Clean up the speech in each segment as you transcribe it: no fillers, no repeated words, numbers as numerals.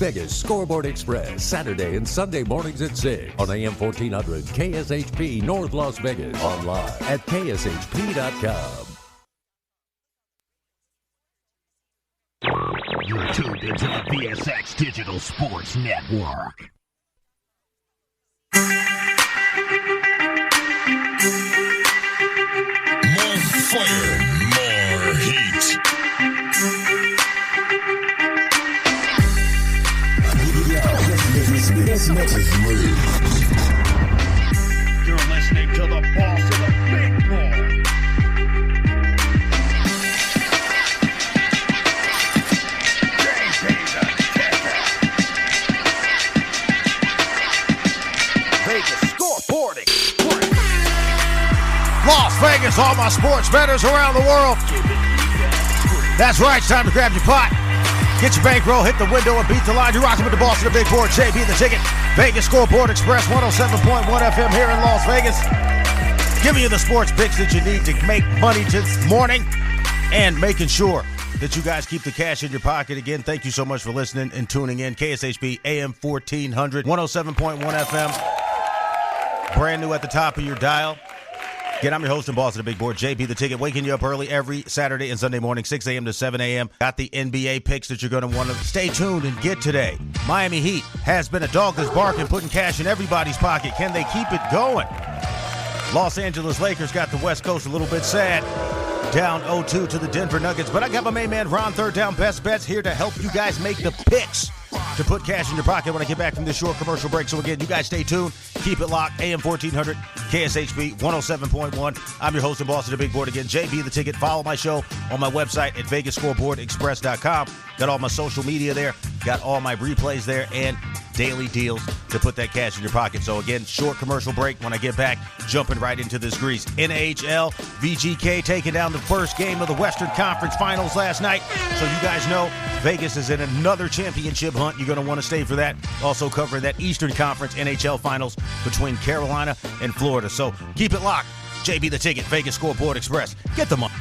Vegas Scoreboard Express, Saturday and Sunday mornings at 6 on AM 1400 KSHP North Las Vegas. Online at KSHP.com. You're tuned into the VSX Digital Sports Network. More fire, more heat. This mix is moved. You're listening to the boss of the big ball. Vegas Scoreboard Express. Las Vegas, all my sports bettors around the world. That's right, it's time to grab your pot. Get your bankroll, hit the window, and beat the line. You're rocking with the boss of the big board, JB the Ticket. Vegas Scoreboard Express, 107.1 FM here in Las Vegas. Giving you the sports picks that you need to make money this morning and making sure that you guys keep the cash in your pocket. Again, thank you so much for listening and tuning in. KSHP AM 1400, 107.1 FM. Brand new at the top of your dial. Again, I'm your host and boss of the big board, JB the Ticket, waking you up early every Saturday and Sunday morning, 6 a.m. to 7 a.m. Got the NBA picks that you're going to want to stay tuned and get today. Miami Heat has been a dog that's barking, putting cash in everybody's pocket. Can they keep it going? Los Angeles Lakers got the West Coast a little bit sad. Down 0-2 to the Denver Nuggets. But I got my main man, Ron, third down best bets, here to help you guys make the picks to put cash in your pocket when I get back from this short commercial break. So again, you guys stay tuned. Keep it locked. AM 1400, KSHP 107.1. I'm your host and boss of the big board again, JB the Ticket. Follow my show on my website at VegasScoreboardExpress.com. Got all my social media there. Got all my replays there and daily deals to put that cash in your pocket. So again, short commercial break. When I get back, jumping right into this grease. NHL, VGK taking down the first game of the Western Conference Finals last night. So you guys know Vegas is in another championship hunt. You're going to want to stay for that. Also covering that Eastern Conference NHL Finals between Carolina and Florida. So keep it locked. JB the Ticket, Vegas Scoreboard Express. Get the money.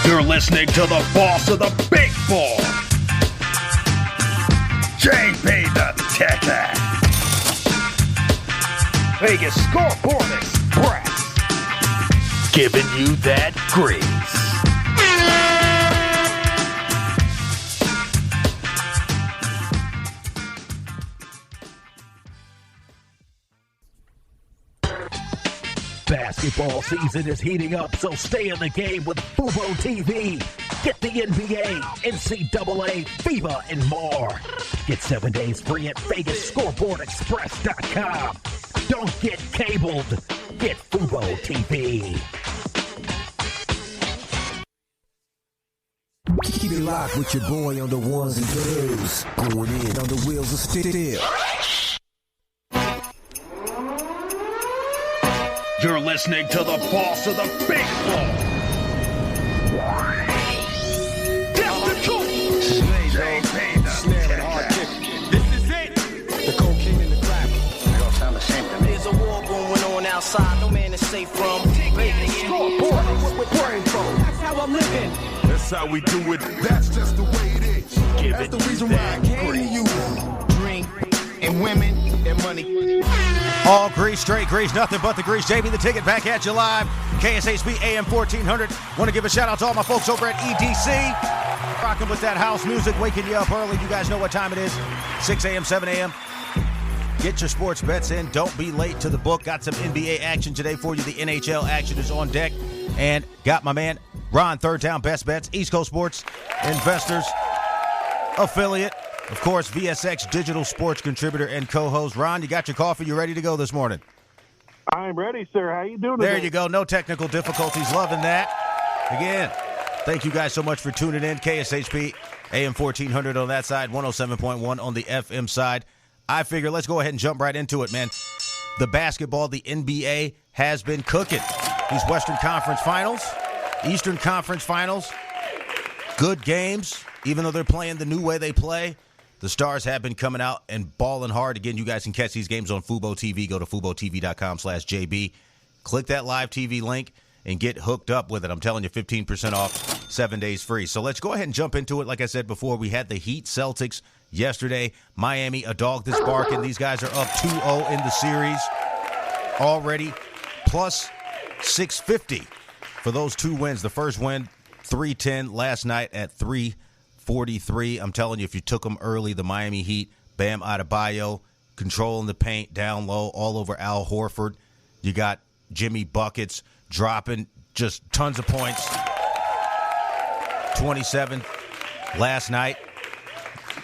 You're listening to the boss of the big ball, JB the Ticket. Vegas Scoreboard Express. Giving you that grease. Basketball season is heating up, so stay in the game with Fubo TV. Get the NBA, NCAA, FIBA, and more. Get 7 days free at VegasScoreboardExpress.com. Don't get cabled. Get Fubo TV. Keep it locked with your boy on the ones and twos. Going in on the wheels of steel. You're listening to the boss of the big ball. This is it. The cocaine and the crack. They don't sound the same to me. There's a war going on outside. No man is safe from. Vegas Scoreboard with Rainbow. That's how I'm living. That's how we do it. That's just the way it is. That's the reason why I came to you. Drink and women and money. All grease, straight grease, nothing but the grease. JB the Ticket back at you live. KSHP AM 1400. Want to give a shout out to all my folks over at EDC. Rocking with that house music, waking you up early. You guys know what time it is. 6 a.m., 7 a.m. Get your sports bets in. Don't be late to the book. Got some NBA action today for you. The NHL action is on deck. And got my man, Ron, third down best bets. East Coast Sports Investors affiliate. Of course, VSX digital sports contributor and co-host. Ron, you got your coffee. You ready to go this morning? I'm ready, sir. How you doing There today? you go. No technical difficulties. Loving that. Again, thank you guys so much for tuning in. KSHP, AM 1400 on that side, 107.1 on the FM side. I figure let's go ahead and jump right into it, man. The basketball, the NBA has been cooking. These Western Conference Finals, Eastern Conference Finals, good games, even though they're playing the new way they play. The stars have been coming out and balling hard. Again, you guys can catch these games on Fubo TV. Go to FuboTV.com/JB. Click that live TV link and get hooked up with it. I'm telling you, 15% off, 7 days free. So let's go ahead and jump into it. Like I said before, we had the Heat Celtics yesterday. Miami, a dog that's barking. These guys are up 2-0 in the series already, plus 650 for those 2 wins. The first win, 310 last night at 343. I'm telling you, if you took them early, the Miami Heat, Bam Adebayo, controlling the paint, down low, all over Al Horford. You got Jimmy Buckets dropping just tons of points. 27 last night.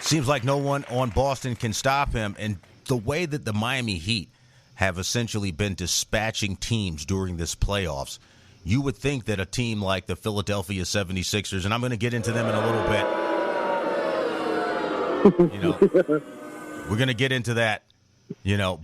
Seems like no one on Boston can stop him. And the way that the Miami Heat have essentially been dispatching teams during this playoffs, you would think that a team like the Philadelphia 76ers, and I'm going to get into them in a little bit, we're going to get into that,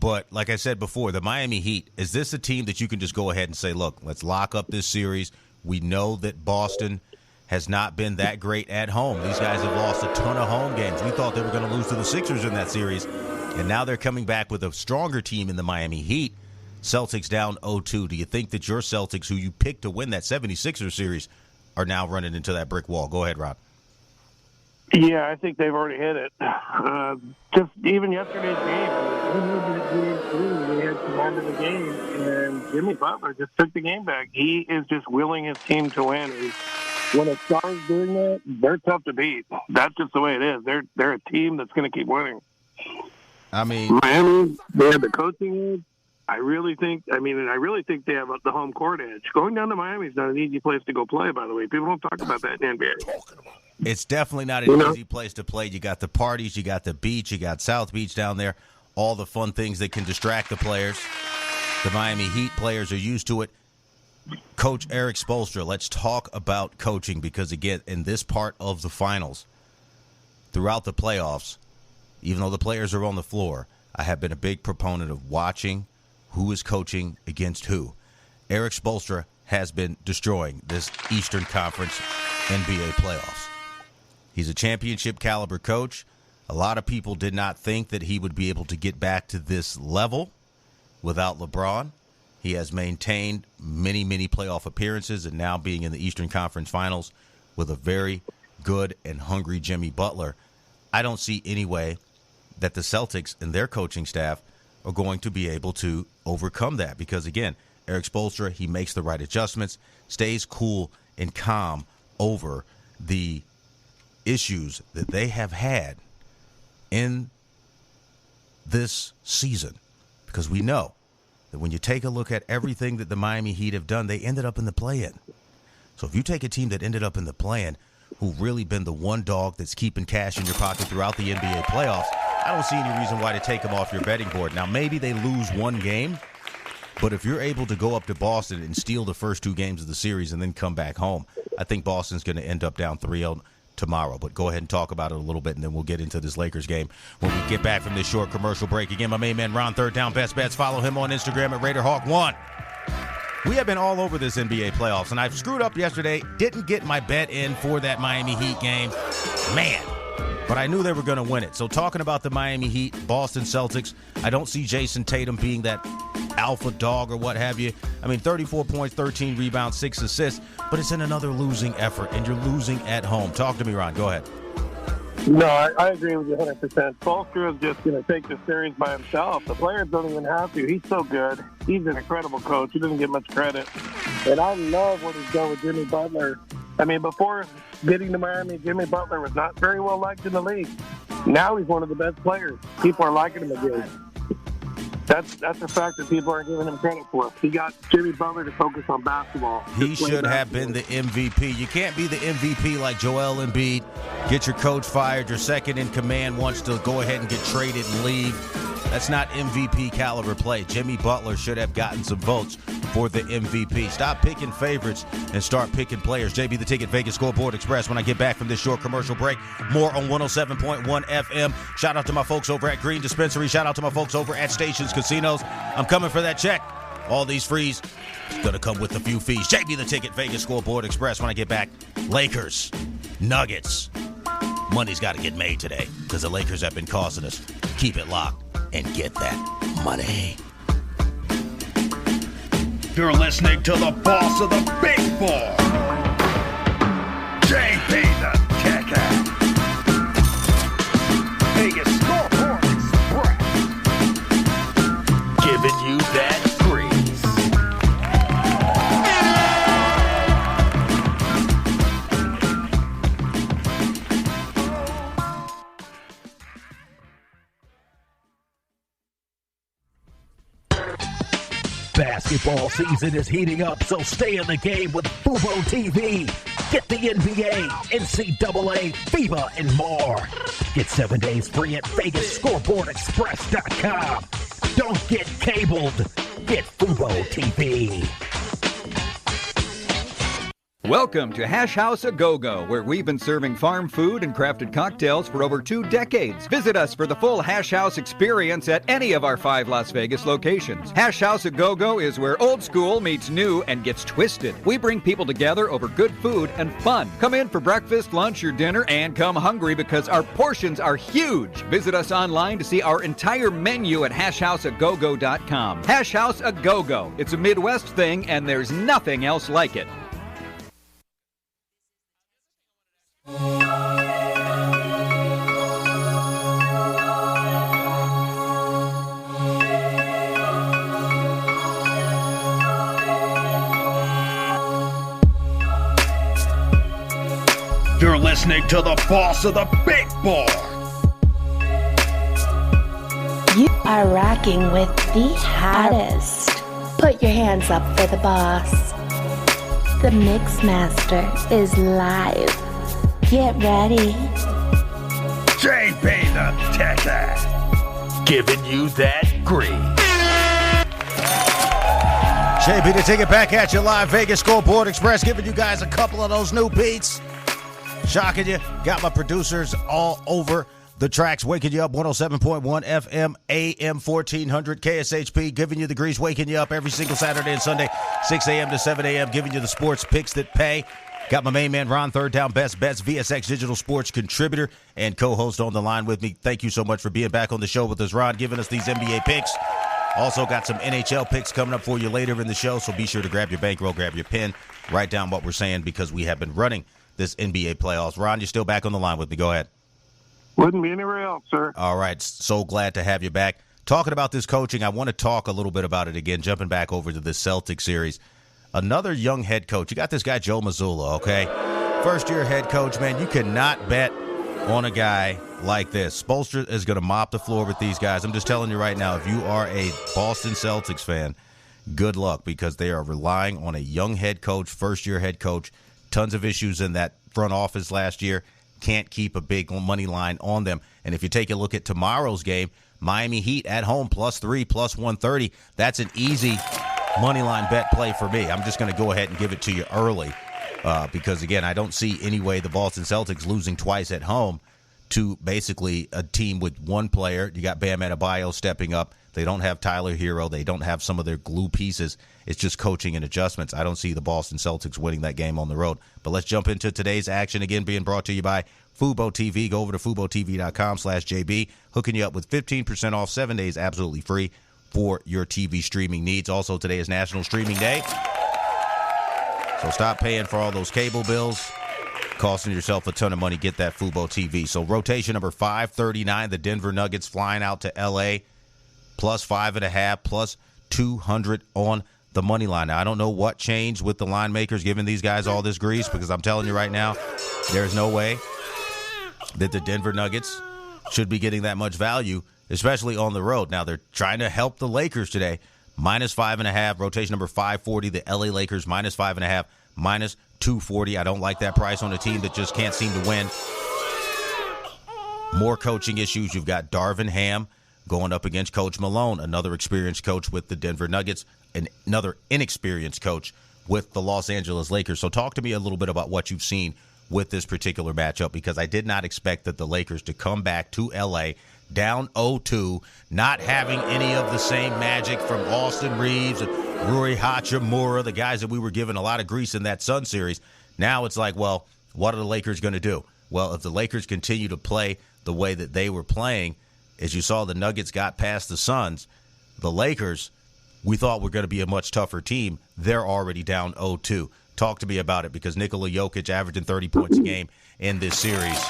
but like I said before, the Miami Heat, is this a team that you can just go ahead and say, look, let's lock up this series? We know that Boston has not been that great at home. These guys have lost a ton of home games. We thought they were going to lose to the Sixers in that series, and now they're coming back with a stronger team in the Miami Heat. Celtics down 0-2. Do you think that your Celtics, who you picked to win that 76ers series, are now running into that brick wall? Go ahead, Rob. Yeah, I think they've already hit it. Just even yesterday's game, we had some end of the game, and Jimmy Butler just took the game back. He is just willing his team to win. When a star's doing that, they're tough to beat. That's just the way it is. They're a team that's going to keep winning. I mean, Miami, they have the coaching edge. I really think they have the home court edge. Going down to Miami is not an easy place to go play, by the way. People don't talk about that in the NBA. It's definitely not an easy place to play. You got the parties, you got the beach, you got South Beach down there, all the fun things that can distract the players. The Miami Heat players are used to it. Coach Eric Spoelstra, let's talk about coaching because, again, in this part of the finals, throughout the playoffs, even though the players are on the floor, I have been a big proponent of watching who is coaching against who. Eric Spoelstra has been destroying this Eastern Conference NBA playoffs. He's a championship caliber coach. A lot of people did not think that he would be able to get back to this level without LeBron. He has maintained many, many playoff appearances and now being in the Eastern Conference Finals with a very good and hungry Jimmy Butler. I don't see any way that the Celtics and their coaching staff are going to be able to overcome that because, again, Eric Spoelstra, he makes the right adjustments, stays cool and calm over the issues that they have had in this season because we know that when you take a look at everything that the Miami Heat have done, they ended up in the play-in. So if you take a team that ended up in the play-in who've really been the one dog that's keeping cash in your pocket throughout the NBA playoffs, I don't see any reason why to take them off your betting board. Now, maybe they lose one game, but if you're able to go up to Boston and steal the first 2 games of the series and then come back home, I think Boston's going to end up down 3-0 tomorrow. But go ahead and talk about it a little bit, and then we'll get into this Lakers game when we get back from this short commercial break. Again, my main man, Ron, Third Down Best Bets. Follow him on Instagram at RaiderHawk1. We have been all over this NBA playoffs, and I've screwed up yesterday. Didn't get my bet in for that Miami Heat game. Man. But I knew they were going to win it. So talking about the Miami Heat, Boston Celtics, I don't see Jason Tatum being that alpha dog or what have you. I mean, 34 points, 13 rebounds, 6 assists, but it's in another losing effort, and you're losing at home. Talk to me, Ron. Go ahead. No, I agree with you 100%. Spoelstra is just going to take the series by himself. The players don't even have to. He's so good. He's an incredible coach. He doesn't get much credit. And I love what he's done with Jimmy Butler. I mean, before getting to Miami, Jimmy Butler was not very well liked in the league. Now he's one of the best players. People are liking him again. That's a fact that people aren't giving him credit for. He got Jimmy Butler to focus on basketball. He should have been the MVP. You can't be the MVP like Joel Embiid. Get your coach fired. Your second in command wants to go ahead and get traded and leave. That's not MVP caliber play. Jimmy Butler should have gotten some votes for the MVP. Stop picking favorites and start picking players. JB the Ticket, Vegas Scoreboard Express. When I get back from this short commercial break, more on 107.1 FM. Shout out to my folks over at Green Dispensary. Shout out to my folks over at Stations Casinos. I'm coming for that check. All these frees, it's going to come with a few fees. JB the Ticket, Vegas Scoreboard Express. When I get back, Lakers, Nuggets. Money's got to get made today because the Lakers have been causing us. Keep it locked and get that money. You're listening to the boss of the big four, JBTHETICKET. Vegas Scoreboard Express. Giving you that grease. Basketball season is heating up, so stay in the game with Fubo TV. Get the NBA, NCAA, FIBA, and more. Get 7 days free at VegasScoreboardExpress.com. Don't get cabled. Get Fubo TV. Welcome to Hash House A Go-Go, where we've been serving farm food and crafted cocktails for over 2 decades. Visit us for the full Hash House experience at any of our 5 Las Vegas locations. Hash House A Go-Go is where old school meets new and gets twisted. We bring people together over good food and fun. Come in for breakfast, lunch, or dinner, and come hungry because our portions are huge. Visit us online to see our entire menu at hashhouseagogo.com. Hash House A Go-Go. It's a Midwest thing, and there's nothing else like it. You're listening to the boss of the big board. You are rocking with the hottest. Put your hands up for the boss. The Mix Master is live. Get ready. JBTHETICKET. Giving you that grease. JB the Ticket back at you live. Vegas Scoreboard Express giving you guys a couple of those new beats. Shocking you. Got my producers all over the tracks, waking you up. 107.1 FM, AM 1400, KSHP, giving you the grease, waking you up every single Saturday and Sunday, 6 a.m. to 7 a.m., giving you the sports picks that pay. Got my main man, Ron, Third Down Best Bets, VSX Digital Sports contributor and co-host on the line with me. Thank you so much for being back on the show with us, Ron, giving us these NBA picks. Also got some NHL picks coming up for you later in the show, so be sure to grab your bankroll, grab your pen, write down what we're saying because we have been running this NBA playoffs. Ron, you're still back on the line with me. Go ahead. Wouldn't be anywhere else, sir. All right. So glad to have you back. Talking about this coaching, I want to talk a little bit about it again, jumping back over to this Celtics series. Another young head coach. You got this guy, Joe Mazzulla, okay? First-year head coach, man, you cannot bet on a guy like this. Spoelstra is going to mop the floor with these guys. I'm just telling you right now, if you are a Boston Celtics fan, good luck because they are relying on a young head coach, first-year head coach. Tons of issues in that front office last year. Can't keep a big money line on them. And if you take a look at tomorrow's game, Miami Heat at home, +3, +130. That's an easy money line bet play for me. I'm just going to go ahead and give it to you early because, again, I don't see any way the Boston Celtics losing twice at home to basically a team with one player. You got Bam Adebayo stepping up. They don't have Tyler Hero. They don't have some of their glue pieces. It's just coaching and adjustments. I don't see the Boston Celtics winning that game on the road. But let's jump into today's action, again being brought to you by Fubo TV. Go over to FuboTV.com/JB, hooking you up with 15% off 7 days absolutely free for your TV streaming needs. Also, today is National Streaming Day. So stop paying for all those cable bills, costing yourself a ton of money. Get that Fubo TV. So rotation number 539, the Denver Nuggets flying out to L.A., +5.5, +200 on the money line. Now, I don't know what changed with the line makers giving these guys all this grease because I'm telling you right now, there's no way that the Denver Nuggets should be getting that much value, especially on the road. Now, they're trying to help the Lakers today. -5.5, rotation number 540, the LA Lakers, -5.5, -240. I don't like that price on a team that just can't seem to win. More coaching issues. You've got Darvin Ham going up against Coach Malone, another experienced coach with the Denver Nuggets, and another inexperienced coach with the Los Angeles Lakers. So talk to me a little bit about what you've seen with this particular matchup, because I did not expect that the Lakers to come back to L.A. down 0-2, not having any of the same magic from Austin Reeves and Rui Hachimura, the guys that we were giving a lot of grease in that Sun series. Now it's like, well, what are the Lakers going to do? Well, if the Lakers continue to play the way that they were playing, as you saw the Nuggets got past the Suns, the Lakers, we thought were going to be a much tougher team. They're already down 0-2. Talk to me about it, because Nikola Jokic averaging 30 points a game in this series.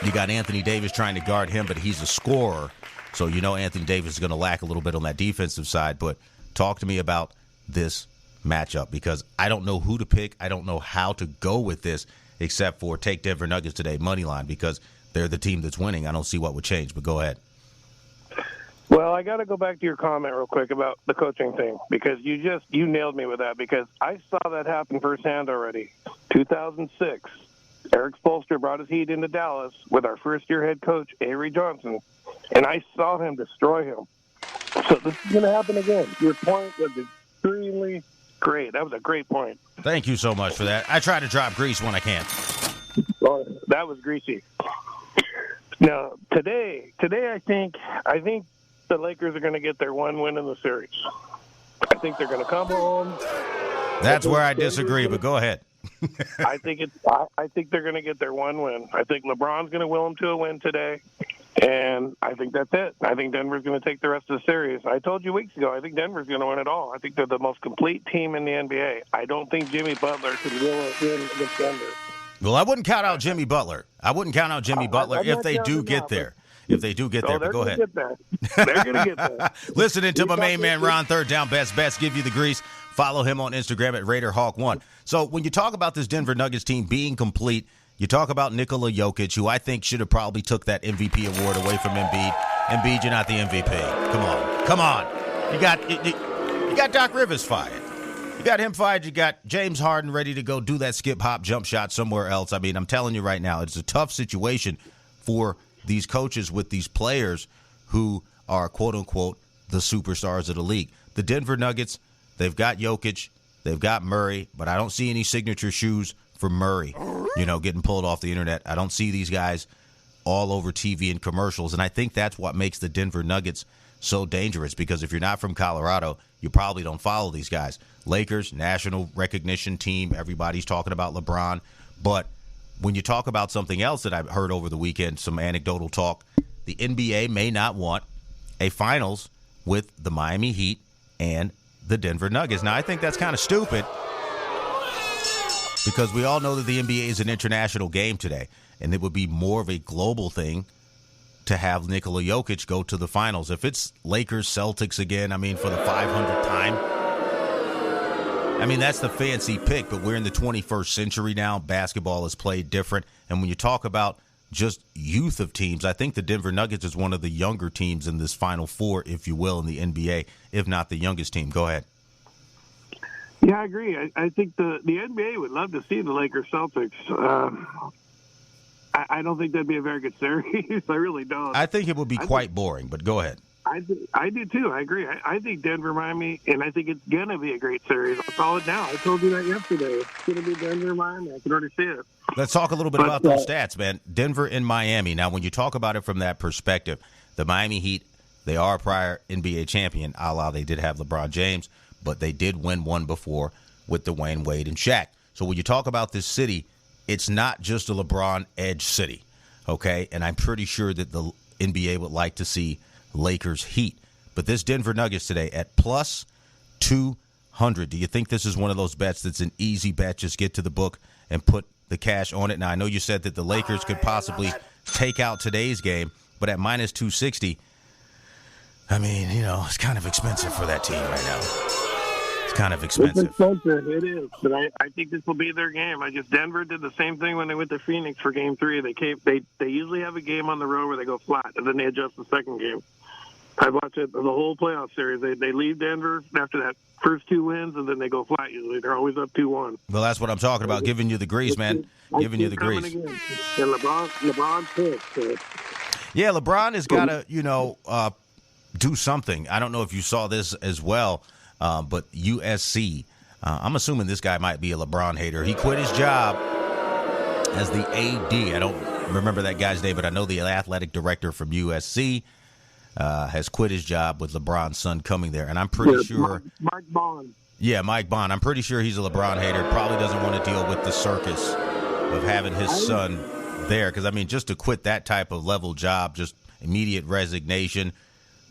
You got Anthony Davis trying to guard him, but he's a scorer. So you know Anthony Davis is going to lack a little bit on that defensive side. But talk to me about this matchup, because I don't know who to pick. I don't know how to go with this except for take Denver Nuggets today, money line, because they're the team that's winning. I don't see what would change, but go ahead. Well, I got to go back to your comment real quick about the coaching thing, because you nailed me with that, because I saw that happen firsthand already. 2006, Eric Spoelstra brought his Heat into Dallas with our first-year head coach, Avery Johnson, and I saw him destroy him. So this is going to happen again. Your point was extremely great. That was a great point. Thank you so much for that. I try to drop grease when I can. Well, that was greasy. Now, today, I think the Lakers are going to get their one win in the series. I think they're going to come home. That's where I disagree, but go ahead. I think they're going to get their one win. I think LeBron's going to will them to a win today, and I think that's it. I think Denver's going to take the rest of the series. I told you weeks ago, I think Denver's going to win it all. I think they're the most complete team in the NBA. I don't think Jimmy Butler can win against Denver. Well, I wouldn't count out Jimmy Butler. If they do get there. If they do get there, but go ahead. They're going to get there. Listening to my main man, Ron, Third Down Best Bets, give you the grease. Follow him on Instagram at RaiderHawk1. So when you talk about this Denver Nuggets team being complete, you talk about Nikola Jokic, who I think should have probably took that MVP award away from Embiid. Embiid, you're not the MVP. Come on. You got Doc Rivers fired. You got him fired. You got James Harden ready to go do that skip, hop, jump shot somewhere else. I mean, I'm telling you right now, it's a tough situation for these coaches with these players who are, quote-unquote, the superstars of the league. The Denver Nuggets, they've got Jokic, they've got Murray, but I don't see any signature shoes for Murray, getting pulled off the internet. I don't see these guys all over TV and commercials, and I think that's what makes the Denver Nuggets so dangerous, because if you're not from Colorado, you probably don't follow these guys. Lakers, national recognition team, everybody's talking about LeBron, but when you talk about something else that I've heard over the weekend, some anecdotal talk, the NBA may not want a finals with the Miami Heat and the Denver Nuggets. Now, I think that's kind of stupid, because we all know that the NBA is an international game today, and it would be more of a global thing to have Nikola Jokic go to the finals. If it's Lakers, Celtics again, for the 500th time, that's the fancy pick, but we're in the 21st century now. Basketball is played different. And when you talk about just youth of teams, I think the Denver Nuggets is one of the younger teams in this Final Four, if you will, in the NBA, if not the youngest team. Go ahead. Yeah, I agree. I think the NBA would love to see the Lakers Celtics. I don't think that'd be a very good series. I really don't. I think it would be quite boring, but go ahead. I do too. I agree. I think Denver, Miami, and I think it's going to be a great series. I'll call it now. I told you that yesterday. It's going to be Denver, Miami. I can already see it. Let's talk a little bit about those stats, man. Denver and Miami. Now, when you talk about it from that perspective, the Miami Heat, they are a prior NBA champion, a la they did have LeBron James, but they did win one before with Dwayne Wade and Shaq. So when you talk about this city, it's not just a LeBron edge city, okay? And I'm pretty sure that the NBA would like to see Lakers Heat. But this Denver Nuggets today at plus 200. Do you think this is one of those bets that's an easy bet? Just get to the book and put the cash on it. Now, I know you said that the Lakers could possibly take out today's game, but at minus 260, it's kind of expensive for that team right now. It's kind of expensive. It's expensive. It is, but I think this will be their game. Denver did the same thing when they went to Phoenix for Game 3. They usually have a game on the road where they go flat, and then they adjust the second game. I watched it the whole playoff series. They leave Denver after that first two wins, and then they go flat usually. They're always up 2-1. Well, that's what I'm talking about, giving you the grease, man. Giving you the grease. And LeBron pissed. Yeah, LeBron has got to, do something. I don't know if you saw this as well, but USC, I'm assuming this guy might be a LeBron hater. He quit his job as the AD. I don't remember that guy's name, but I know the athletic director from USC has quit his job with LeBron's son coming there. And I'm pretty sure. Mike Bond. Yeah, Mike Bond. I'm pretty sure he's a LeBron hater. Probably doesn't want to deal with the circus of having his son there. Because, just to quit that type of level job, just immediate resignation.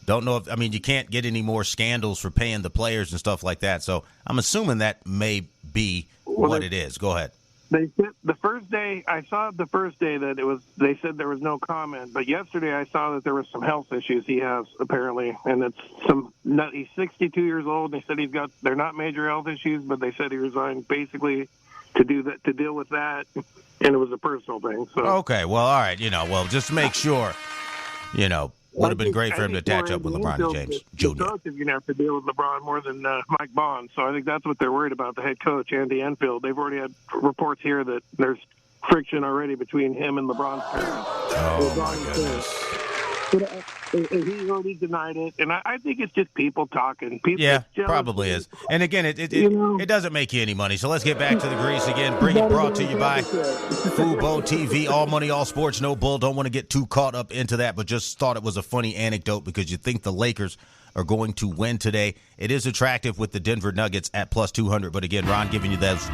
Don't know if, you can't get any more scandals for paying the players and stuff like that. So I'm assuming that may be what it is. Go ahead. They said the first day that it was. They said there was no comment, but yesterday I saw that there was some health issues he has apparently, and he's 62 years old. And they said they're not major health issues, but they said he resigned basically to deal with that, and it was a personal thing. So okay, well, all right, just to make sure, would have been great for him to attach up with LeBron James Jr. The coach is going to have to deal with LeBron more than Mike Bond, so I think that's what they're worried about, the head coach, Andy Enfield. They've already had reports here that there's friction already between him and LeBron's parents. Oh, my goodness. He already denied it, and I think it's just people talking. Probably is. And again, it doesn't make you any money. So let's get back to the grease again. Brought to you by Fubo TV. All money, all sports, no bull. Don't want to get too caught up into that, but just thought it was a funny anecdote because you think the Lakers are going to win today. It is attractive with the Denver Nuggets at plus 200. But again, Ron giving you those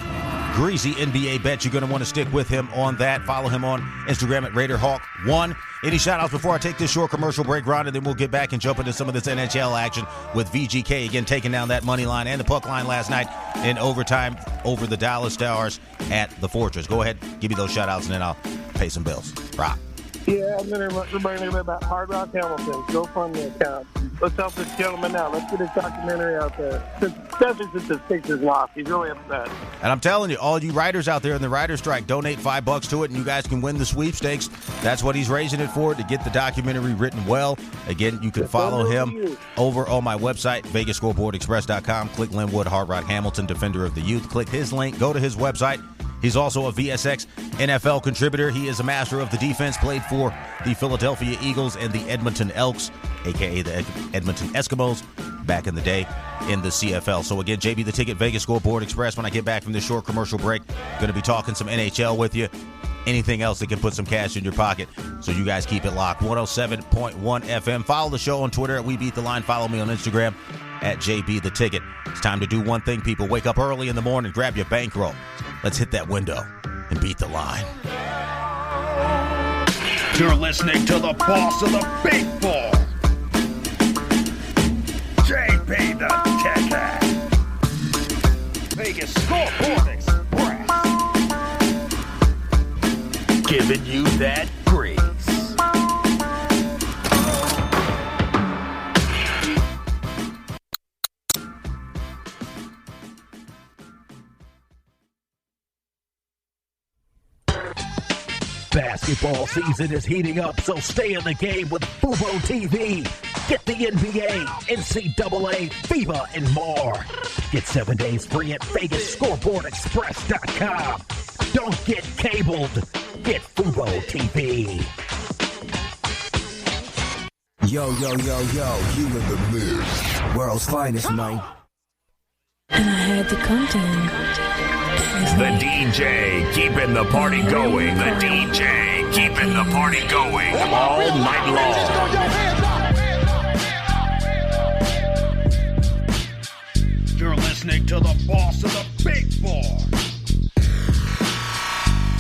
greasy NBA bets. You're going to want to stick with him on that. Follow him on Instagram at RaiderHawk1. Any shout-outs before I take this short commercial break, Ron, and then we'll get back and jump into some of this NHL action with VGK, again, taking down that money line and the puck line last night in overtime over the Dallas Stars at the Fortress. Go ahead, give me those shout-outs, and then I'll pay some bills. Rock. Yeah, I'm going to remind everybody about Hard Rock Hamilton. GoFundMe account. Let's help this gentleman out. Let's get his documentary out there. Especially since the Sixers lost. He's really upset. And I'm telling you, all you writers out there in the writer's strike, donate $5 to it, and you guys can win the sweepstakes. That's what he's raising it for, to get the documentary written well. Again, you can follow him over on my website, VegasScoreboardExpress.com. Click Linwood, Hard Rock Hamilton, Defender of the Youth. Click his link. Go to his website. He's also a VSX NFL contributor. He is a master of the defense, played for the Philadelphia Eagles and the Edmonton Elks, a.k.a. the Edmonton Eskimos, back in the day in the CFL. So again, JB the Ticket, Vegas Scoreboard Express. When I get back from this short commercial break, going to be talking some NHL with you. Anything else that can put some cash in your pocket. So you guys keep it locked. 107.1 FM. Follow the show on Twitter at We Beat the Line. Follow me on Instagram at JB the Ticket. It's time to do one thing, people. Wake up early in the morning, grab your bankroll. Let's hit that window and beat the line. You're listening to the boss of the big four, JB the Ticket. Vegas Scoreboard Express. Giving you that grease. Basketball season is heating up, so stay in the game with Fubo TV. Get the NBA, NCAA, FIBA, and more. Get 7 days free at VegasScoreboardExpress.com. Don't get cabled. Get Fubo TV. Yo, you in the mix. World's finest, man. And I had to come to him. The DJ keeping the party going. The DJ keeping the party going all night long. You're listening to the boss of the big four,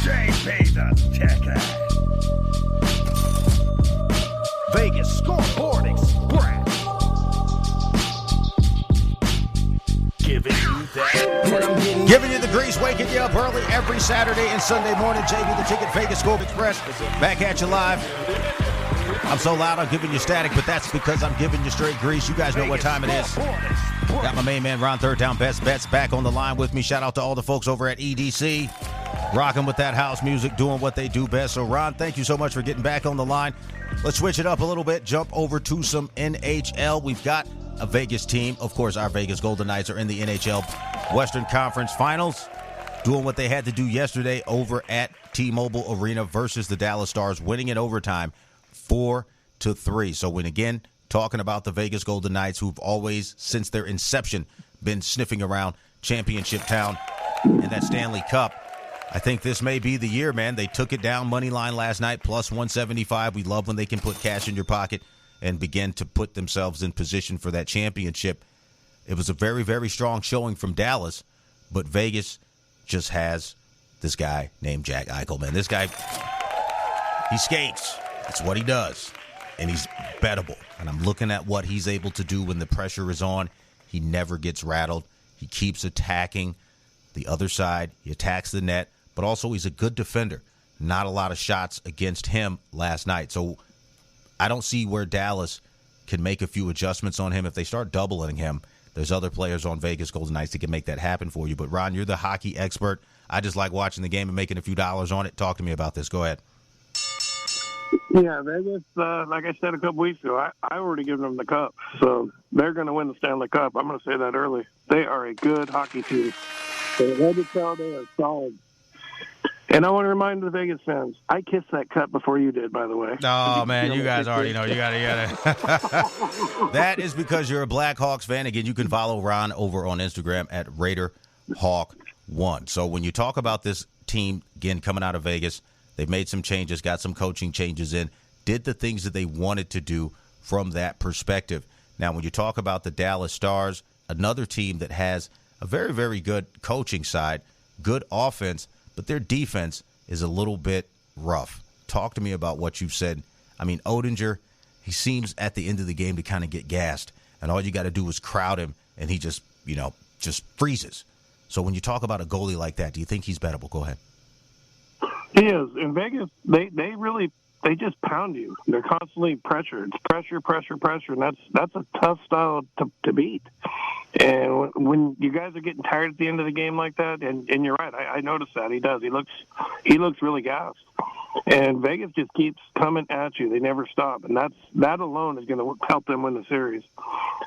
JB the Ticket. Vegas Scoreboard Express. Giving you the grease, waking you up early every Saturday and Sunday morning. JB the Ticket, Vegas Scoreboard Express, back at you live. I'm so loud I'm giving you static, but that's because I'm giving you straight grease. You guys know what time it is. Got my main man, Ron Third Down Best Bets, back on the line with me. Shout out to all the folks over at EDC, rocking with that house music, doing what they do best. So, Ron, thank you so much for getting back on the line. Let's switch it up a little bit, jump over to some NHL. We've got a Vegas team. Of course, our Vegas Golden Knights are in the NHL Western Conference Finals, doing what they had to do yesterday over at T-Mobile Arena versus the Dallas Stars, winning in overtime 4-3. So when, again, talking about the Vegas Golden Knights, who've always, since their inception, been sniffing around Championship Town and that Stanley Cup, I think this may be the year, man. They took it down money line last night, plus 175. We love when they can put cash in your pocket and begin to put themselves in position for that championship. It was a very, very strong showing from Dallas, but Vegas just has this guy named Jack Eichel, man. This guy, he skates. That's what he does, and he's bettable. And I'm looking at what he's able to do when the pressure is on. He never gets rattled. He keeps attacking the other side. He attacks the net, but also he's a good defender. Not a lot of shots against him last night. So I don't see where Dallas can make a few adjustments on him. If they start doubling him, there's other players on Vegas Golden Knights that can make that happen for you. But, Ron, you're the hockey expert. I just like watching the game and making a few dollars on it. Talk to me about this. Go ahead. Yeah, Vegas, like I said a couple weeks ago, I already given them the cup. So they're going to win the Stanley Cup. I'm going to say that early. They are a good hockey team. They are solid. And I want to remind the Vegas fans, I kissed that cup before you did, by the way. Oh, man, you guys already know. You got to. That is because you're a Blackhawks fan. Again, you can follow Ron over on Instagram at RaiderHawk1. So when you talk about this team, again, coming out of Vegas, they've made some changes, got some coaching changes in, did the things that they wanted to do from that perspective. Now, when you talk about the Dallas Stars, another team that has a very, very good coaching side, good offense, but their defense is a little bit rough. Talk to me about what you've said. I mean, Odinger, he seems at the end of the game to kind of get gassed, and all you got to do is crowd him, and he just freezes. So when you talk about a goalie like that, do you think he's bettable? Go ahead. He is. In Vegas, they just pound you. They're constantly pressured. It's pressure, and that's a tough style to beat. And when you guys are getting tired at the end of the game like that, and you're right, I noticed that he does. He looks really gassed. And Vegas just keeps coming at you. They never stop, and that alone is going to help them win the series.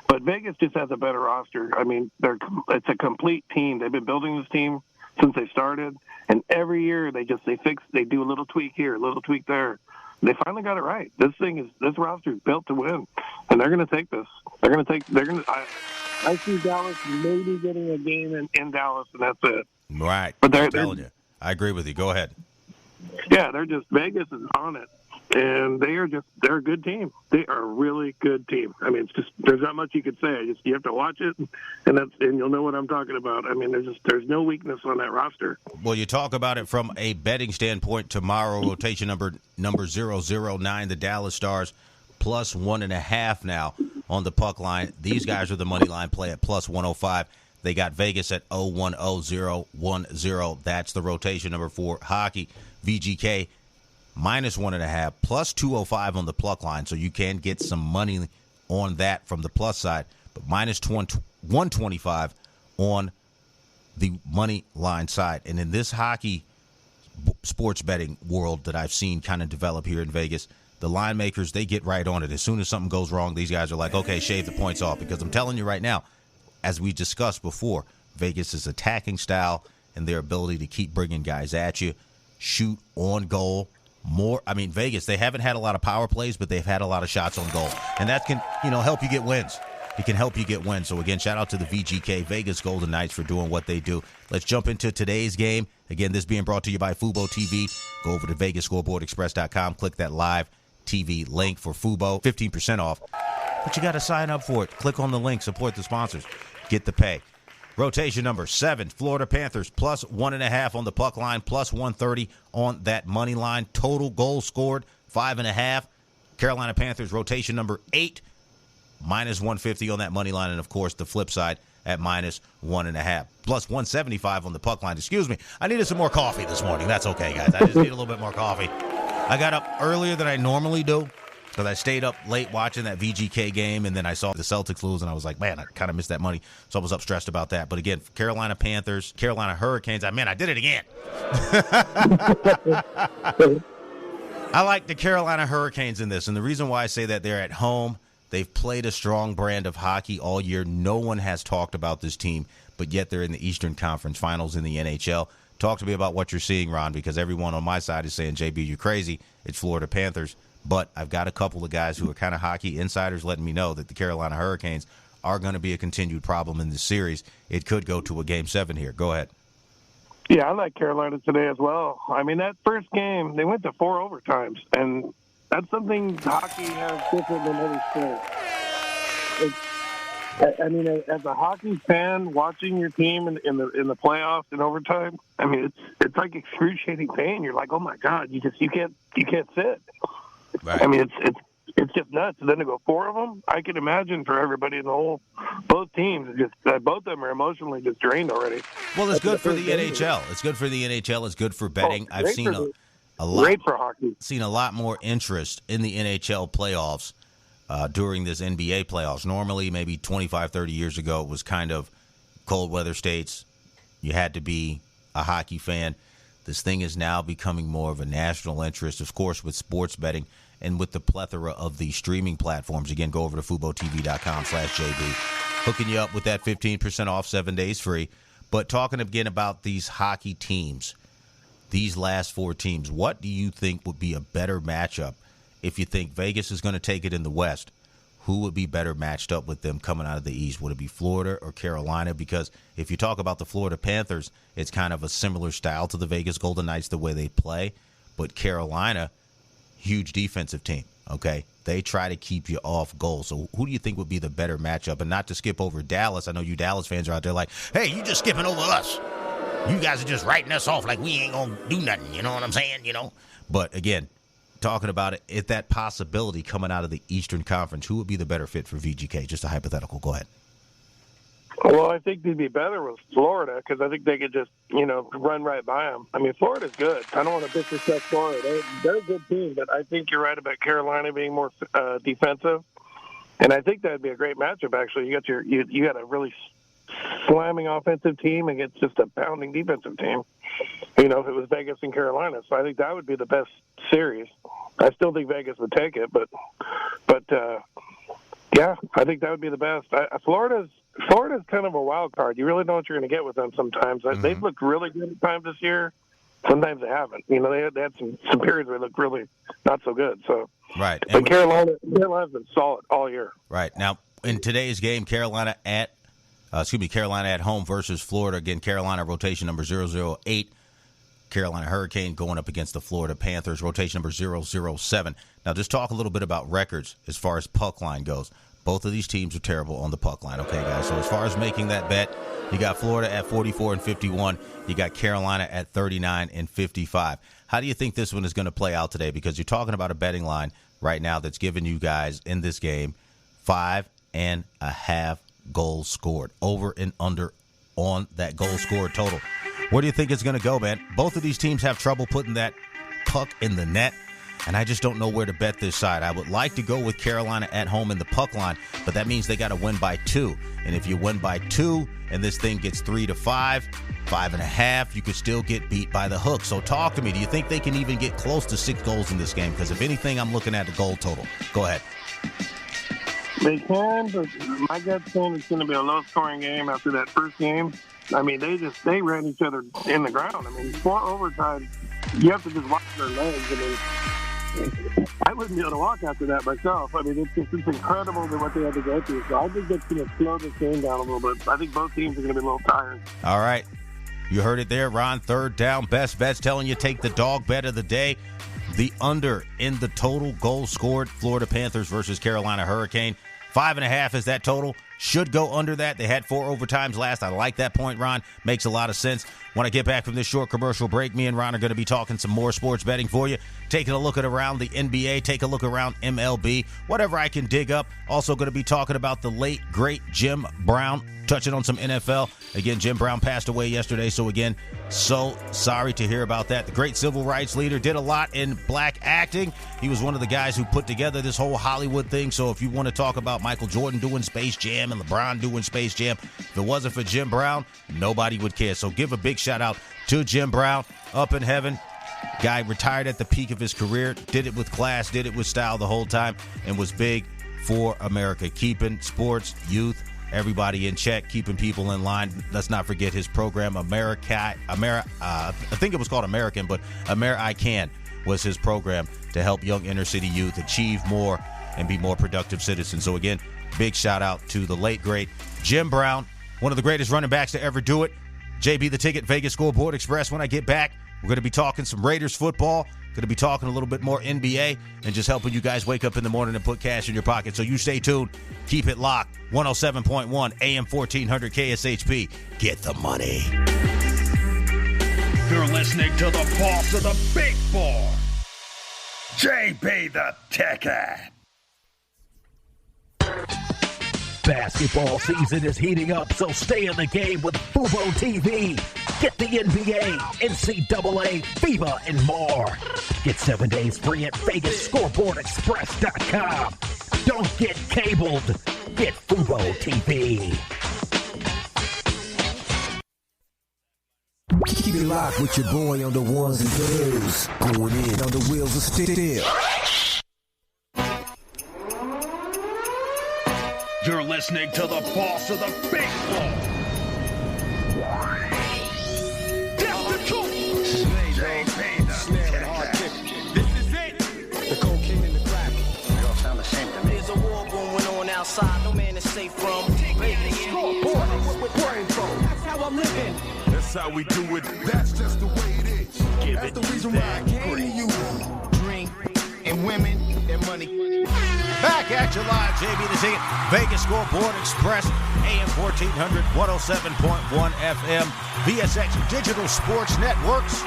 But Vegas just has a better roster. I mean, it's a complete team. They've been building this team since they started, and every year they do a little tweak here, a little tweak there. They finally got it right. This roster is built to win, and they're going to take this. I see Dallas maybe getting a game in Dallas, and that's it. Right. But I'm telling you. I agree with you. Go ahead. Yeah, Vegas is on it, and they're a good team. They are a really good team. I mean, it's just there's not much you could say. You have to watch it, and you'll know what I'm talking about. I mean, there's no weakness on that roster. Well, you talk about it from a betting standpoint. Tomorrow, rotation number 009, the Dallas Stars, plus 1.5 now on the puck line. These guys are the money line play at plus 105. They got Vegas at 01010. That's the rotation number 4 hockey. VGK minus 1.5, plus 205 on the puck line. So you can get some money on that from the plus side, but minus 125 on the money line side. And in this hockey sports betting world that I've seen kind of develop here in Vegas, the line makers, they get right on it. As soon as something goes wrong, these guys are like, okay, shave the points off. Because I'm telling you right now, as we discussed before, Vegas' attacking style and their ability to keep bringing guys at you, shoot on goal more. I mean, Vegas, they haven't had a lot of power plays, but they've had a lot of shots on goal. And that can, help you get wins. It can help you get wins. So, again, shout out to the VGK, Vegas Golden Knights, for doing what they do. Let's jump into today's game. Again, this being brought to you by Fubo TV. Go over to VegasScoreboardExpress.com. Click that live TV link for Fubo. 15% off. But you got to sign up for it. Click on the link. Support the sponsors. Get the pay. Rotation number 7, Florida Panthers, plus 1.5 on the puck line, plus 130 on that money line. Total goals scored, 5.5. Carolina Panthers, rotation number 8, minus 150 on that money line. And, of course, the flip side at minus 1.5. Plus 175 on the puck line. Excuse me. I needed some more coffee this morning. That's okay, guys. I just need a little bit more coffee. I got up earlier than I normally do, because I stayed up late watching that VGK game, and then I saw the Celtics lose, and I was like, man, I kind of missed that money. So I was up stressed about that. But again, Carolina Panthers, Carolina Hurricanes, I did it again. I like the Carolina Hurricanes in this, and the reason why I say that, they're at home. They've played a strong brand of hockey all year. No one has talked about this team, but yet they're in the Eastern Conference Finals in the NHL. Talk to me about what you're seeing, Ron, because everyone on my side is saying, JB, you're crazy. It's Florida Panthers. But I've got a couple of guys who are kind of hockey insiders letting me know that the Carolina Hurricanes are going to be a continued problem in this series. It could go to a Game 7 here. Go ahead. Yeah, I like Carolina today as well. I mean, that first game, they went to 4 overtimes, and that's something hockey has different than other sports. I mean, as a hockey fan, watching your team in the playoffs in overtime, I mean, it's like excruciating pain. You're like, oh my God, you can't sit. Right. I mean, it's just nuts. And then to go 4 of them, I can imagine for everybody in both teams, both of them are emotionally just drained already. Well, it's good for the NHL. It's good for the NHL. It's good for betting. I've seen a lot. Great for hockey. Seen a lot more interest in the NHL playoffs during this NBA playoffs. Normally, maybe 25, 30 years ago, it was kind of cold weather states. You had to be a hockey fan. This thing is now becoming more of a national interest, of course, with sports betting and with the plethora of the streaming platforms. Again, go over to FuboTV.com/JB. Hooking you up with that 15% off, 7 days free. But talking again about these hockey teams, these last 4 teams, what do you think would be a better matchup? If you think Vegas is going to take it in the West, who would be better matched up with them coming out of the East? Would it be Florida or Carolina? Because if you talk about the Florida Panthers, it's kind of a similar style to the Vegas Golden Knights, the way they play. But Carolina, huge defensive team, okay? They try to keep you off goal. So who do you think would be the better matchup? And not to skip over Dallas. I know you Dallas fans are out there like, hey, you just skipping over us. You guys are just writing us off like we ain't going to do nothing. You know what I'm saying? But, again, talking about it, if that possibility coming out of the Eastern Conference, who would be the better fit for VGK? Just a hypothetical. Go ahead. Well, I think they'd be better with Florida because I think they could just, run right by them. I mean, Florida's good. I don't want to disrespect Florida. They're a good team, but I think you're right about Carolina being more defensive. And I think that'd be a great matchup, actually. You got a really slamming offensive team against just a pounding defensive team, if it was Vegas and Carolina. So I think that would be the best series. I still think Vegas would take it, but yeah, I think that would be the best. Florida's kind of a wild card. You really know what you're going to get with them sometimes. Mm-hmm. They've looked really good at times this year. Sometimes they haven't. They had some periods where they looked really not so good. So right. But Carolina's been solid all year. Right. Now, in today's game, Carolina at home versus Florida. Again, Carolina rotation number 008. Carolina Hurricane going up against the Florida Panthers, rotation number 007. Now, just talk a little bit about records as far as puck line goes. Both of these teams are terrible on the puck line, okay, guys? So as far as making that bet, you got Florida at 44-51. You got Carolina at 39-55. How do you think this one is going to play out today? Because you're talking about a betting line right now that's giving you guys in this game 5.5 goals scored, over and under on that goal scored total. Where do you think it's going to go, man? Both of these teams have trouble putting that puck in the net, and I just don't know where to bet this side. I would like to go with Carolina at home in the puck line, but that means they got to win by 2. And if you win by 2 and this thing gets 3 to 5, 5.5, you could still get beat by the hook. So talk to me. Do you think they can even get close to 6 goals in this game? Because if anything, I'm looking at the goal total. Go ahead. They can, but my gut saying it's going to be a low-scoring game after that first game. I mean, they ran each other in the ground. I mean, 4 overtime, you have to just watch their legs. I mean, I wouldn't be able to walk after that myself. I mean, it's incredible what they had to go through. So I think that's going to slow this game down a little bit. I think both teams are going to be a little tired. All right. You heard it there, Ron. Third down, best bets telling you take the dog bet of the day. The under in the total goals scored, Florida Panthers versus Carolina Hurricane. 5.5 is that total. Should go under that. They had 4 overtimes last. I like that point, Ron. Makes a lot of sense. When I get back from this short commercial break, me and Ron are going to be talking some more sports betting for you. Taking a look at around the NBA, take a look around MLB, whatever I can dig up. Also going to be talking about the late, great Jim Brown, touching on some NFL. Again, Jim Brown passed away yesterday, so again, so sorry to hear about that. The great civil rights leader, did a lot in black acting. He was one of the guys who put together this whole Hollywood thing, so if you want to talk about Michael Jordan doing Space Jam and LeBron doing Space Jam, if it wasn't for Jim Brown, nobody would care. So give a big shout out to Jim Brown, up in heaven. Guy retired at the peak of his career, did it with class, did it with style the whole time, and was big for America, keeping sports, youth, everybody in check, keeping people in line. Let's not forget his program, I think it was called American, but I Can was his program to help young inner city youth achieve more and be more productive citizens. So again, big shout out to the late, great Jim Brown, one of the greatest running backs to ever do it. JB the Ticket, Vegas Scoreboard Express. When I get back, we're going to be talking some Raiders football, going to be talking a little bit more NBA, and just helping you guys wake up in the morning and put cash in your pocket. So you stay tuned. Keep it locked. 107.1 AM 1400 KSHP. Get the money. You're listening to the boss of the big four, JB the Ticket. Basketball season is heating up, so stay in the game with Fubo TV. Get the NBA, NCAA, FIBA, and more. Get 7 days free at VegasScoreboardExpress.com. Don't get cabled. Get Fubo TV. Keep it locked with your boy on the ones and twos. Going in on the wheels of steel. You're listening to the boss of the big ball. This is it. The cocaine and the crack. They all sound the same to me. There's a war going on outside. No man is safe from. That's how I'm living. That's how we do it. That's just the way it is. That's the reason why I came to you. Drink and women and money. Back at you live, JBTHETICKET, Vegas Scoreboard Express, AM 1400, 107.1 FM, VSX Digital Sports Networks,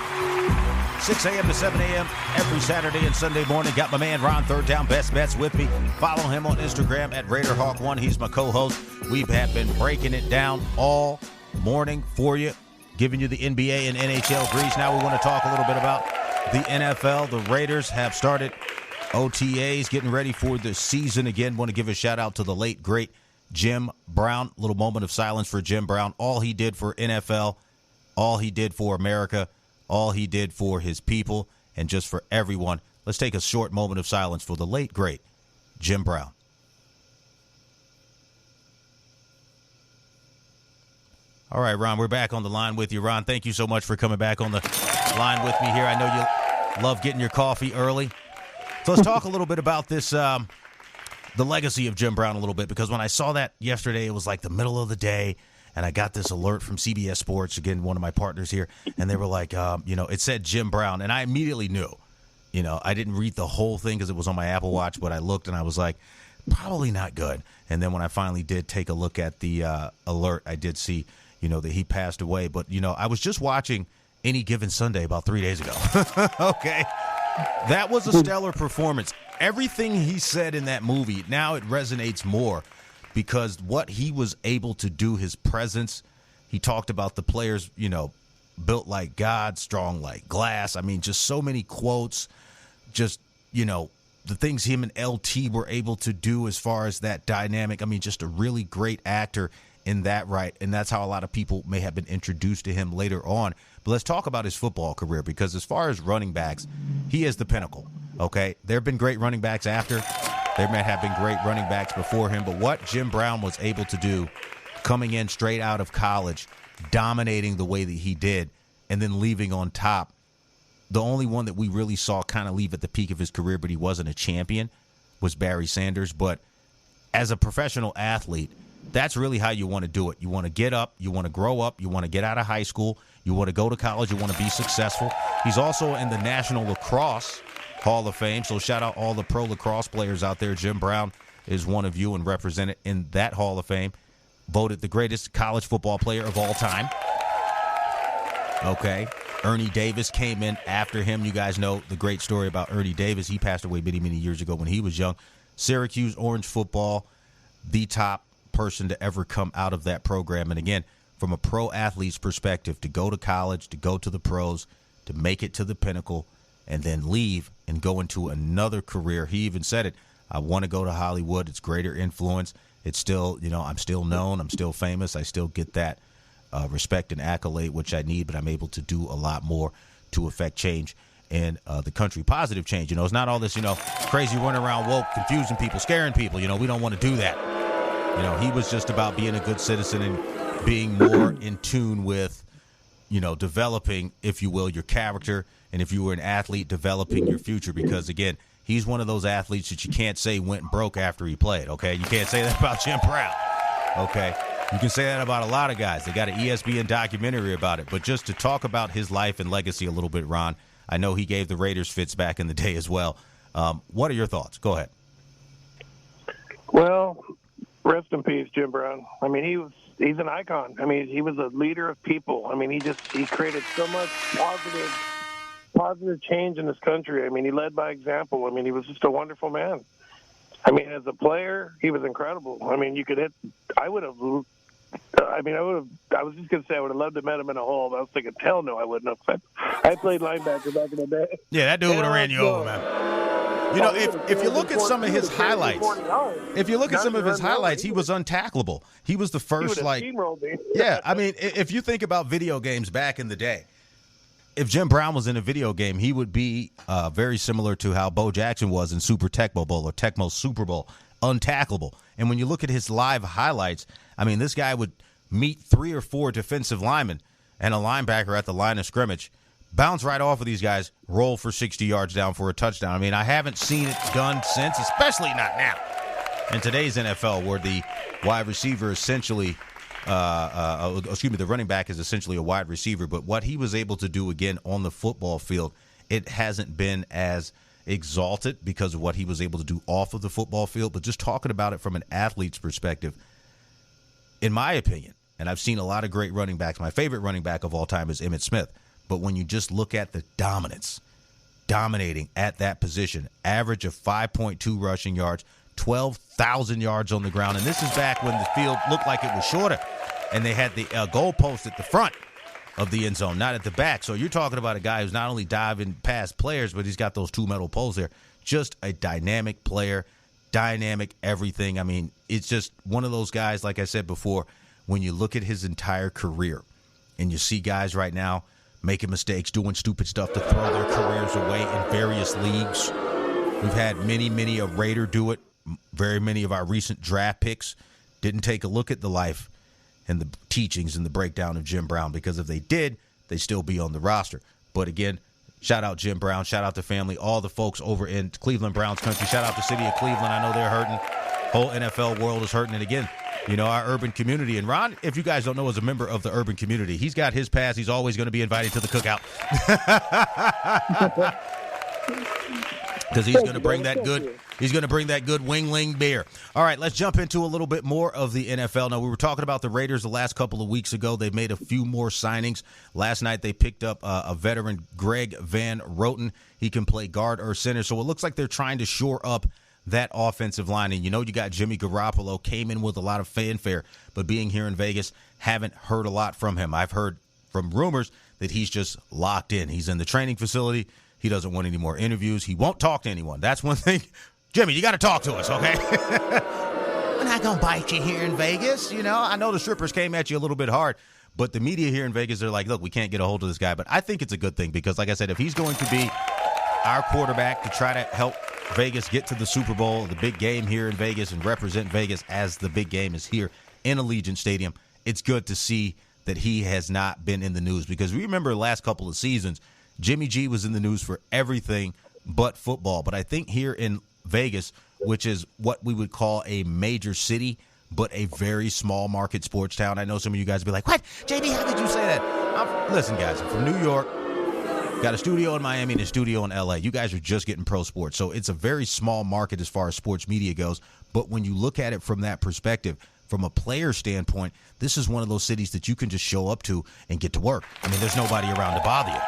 6 a.m. to 7 a.m. every Saturday and Sunday morning. Got my man Ron Third Down Best Bets with me. Follow him on Instagram at RaiderHawk1. He's my co-host. We have been breaking it down all morning for you, giving you the NBA and NHL grease. Now we want to talk a little bit about the NFL. The Raiders have started OTAs, getting ready for the season again. Want to give a shout out to the late, great Jim Brown. A little moment of silence for Jim Brown. All he did for NFL, all he did for America, all he did for his people, and just for everyone. Let's take a short moment of silence for the late, great Jim Brown. All right, Ron, we're back on the line with you. Ron, thank you so much for coming back on the line with me here. I know you love getting your coffee early. So let's talk a little bit about this, the legacy of Jim Brown a little bit, because when I saw that yesterday, it was like the middle of the day, and I got this alert from CBS Sports, again, one of my partners here, and they were like, it said Jim Brown, and I immediately knew. I didn't read the whole thing because it was on my Apple Watch, but I looked, and I was like, probably not good. And then when I finally did take a look at the alert, I did see, that he passed away. But, I was just watching Any Given Sunday about 3 days ago. Okay. That was a stellar performance. Everything he said in that movie, now it resonates more because what he was able to do, his presence, he talked about the players, built like God, strong like glass. I mean, just so many quotes, just, the things him and LT were able to do as far as that dynamic. I mean, just a really great actor in that right, and that's how a lot of people may have been introduced to him later on. But let's talk about his football career, because as far as running backs, he is the pinnacle, okay? There have been great running backs after. There may have been great running backs before him, but what Jim Brown was able to do coming in straight out of college, dominating the way that he did, and then leaving on top, the only one that we really saw kind of leave at the peak of his career, but he wasn't a champion, was Barry Sanders. But as a professional athlete, that's really how you want to do it. You want to get up, you want to grow up, you want to get out of high school, you want to go to college, you want to be successful. He's also in the National Lacrosse Hall of Fame, so shout out all the pro lacrosse players out there. Jim Brown is one of you and represented in that Hall of Fame. Voted the greatest college football player of all time. Okay. Ernie Davis came in after him. You guys know the great story about Ernie Davis. He passed away many, many years ago when he was young. Syracuse Orange football, the top person to ever come out of that program. And again, from a pro athlete's perspective, to go to college, to go to the pros, to make it to the pinnacle, and then leave and go into another career. He even said it, I want to go to Hollywood. It's greater influence. It's still, I'm still known. I'm still famous. I still get that respect and accolade, which I need, but I'm able to do a lot more to affect change in the country. Positive change. It's not all this, crazy running around woke, confusing people, scaring people. We don't want to do that. He was just about being a good citizen and being more in tune with, developing, if you will, your character. And if you were an athlete, developing your future. Because, again, he's one of those athletes that you can't say went broke after he played, okay? You can't say that about Jim Brown, okay? You can say that about a lot of guys. They got an ESPN documentary about it. But just to talk about his life and legacy a little bit, Ron, I know he gave the Raiders fits back in the day as well. What are your thoughts? Go ahead. Well, rest in peace, Jim Brown. I mean, he's an icon. I mean, he was a leader of people. I mean, he created so much positive change in this country. I mean, he led by example. I mean, he was just a wonderful man. I mean, as a player, he was incredible. I mean, you could hit. I was just going to say I would have loved to have met him in a hole, but I was thinking, hell no, I wouldn't have. I played linebacker back in the day. Yeah, that dude would have ran you over, man. You know, if you look at some of his highlights, he was untackleable. He was the first, yeah, I mean, if you think about video games back in the day, if Jim Brown was in a video game, he would be very similar to how Bo Jackson was in Super Tecmo Bowl or Tecmo Super Bowl, untackleable. And when you look at his live highlights, I mean, this guy would meet 3 or 4 defensive linemen and a linebacker at the line of scrimmage, bounce right off of these guys, roll for 60 yards down for a touchdown. I mean, I haven't seen it done since, especially not now. In today's NFL, where the wide receiver essentially the running back is essentially a wide receiver, but what he was able to do again on the football field, it hasn't been as exalted because of what he was able to do off of the football field. But just talking about it from an athlete's perspective, in my opinion, and I've seen a lot of great running backs, my favorite running back of all time is Emmitt Smith, but when you just look at the dominating at that position, average of 5.2 rushing yards, 12,000 yards on the ground, and this is back when the field looked like it was shorter, and they had the goalpost at the front of the end zone, not at the back. So you're talking about a guy who's not only diving past players, but he's got those 2 metal poles there. Just a dynamic player, dynamic everything. I mean, it's just one of those guys, like I said before, when you look at his entire career and you see guys right now making mistakes, doing stupid stuff to throw their careers away in various leagues. We've had many a Raider do it. Very many of our recent draft picks didn't take a look at the life and the teachings and the breakdown of Jim Brown, because if they did, they'd still be on the roster. But again, shout out Jim Brown, shout out the family, all the folks over in Cleveland Browns country. Shout out the city of Cleveland. I know they're hurting. Whole NFL world is hurting. And again, you know, our urban community. And Ron, if you guys don't know, is a member of the urban community. He's got his pass. He's always going to be invited to the cookout. Because he's going to bring that good. He's going to bring that good Wingling beer. All right, let's jump into a little bit more of the NFL. Now, we were talking about the Raiders the last couple of weeks ago. They've made a few more signings. Last night, they picked up a veteran, Greg Van Roten. He can play guard or center. So it looks like they're trying to shore up that offensive line. And you know, you got Jimmy Garoppolo, came in with a lot of fanfare, but being here in Vegas, haven't heard a lot from him. I've heard from rumors that he's just locked in. He's in the training facility. He doesn't want any more interviews. He won't talk to anyone. That's one thing. Jimmy, you got to talk to us, okay? We're not going to bite you here in Vegas. You know, I know the strippers came at you a little bit hard, but the media here in Vegas, they're like, look, we can't get a hold of this guy. But I think it's a good thing because, like I said, if he's going to be our quarterback to try to help Vegas get to the Super Bowl, the big game here in Vegas, and represent Vegas as the big game is here in Allegiant Stadium, it's good to see that he has not been in the news. Because we remember the last couple of seasons, Jimmy G was in the news for everything but football. But I think here in Vegas, which is what we would call a major city, but a very small market sports town. I know some of you guys will be like, what? JB, how did you say that? Listen, guys, I'm from New York. Got a studio in Miami and a studio in L.A. You guys are just getting pro sports. So it's a very small market as far as sports media goes. But when you look at it from that perspective, from a player standpoint, this is one of those cities that you can just show up to and get to work. I mean, there's nobody around to bother you.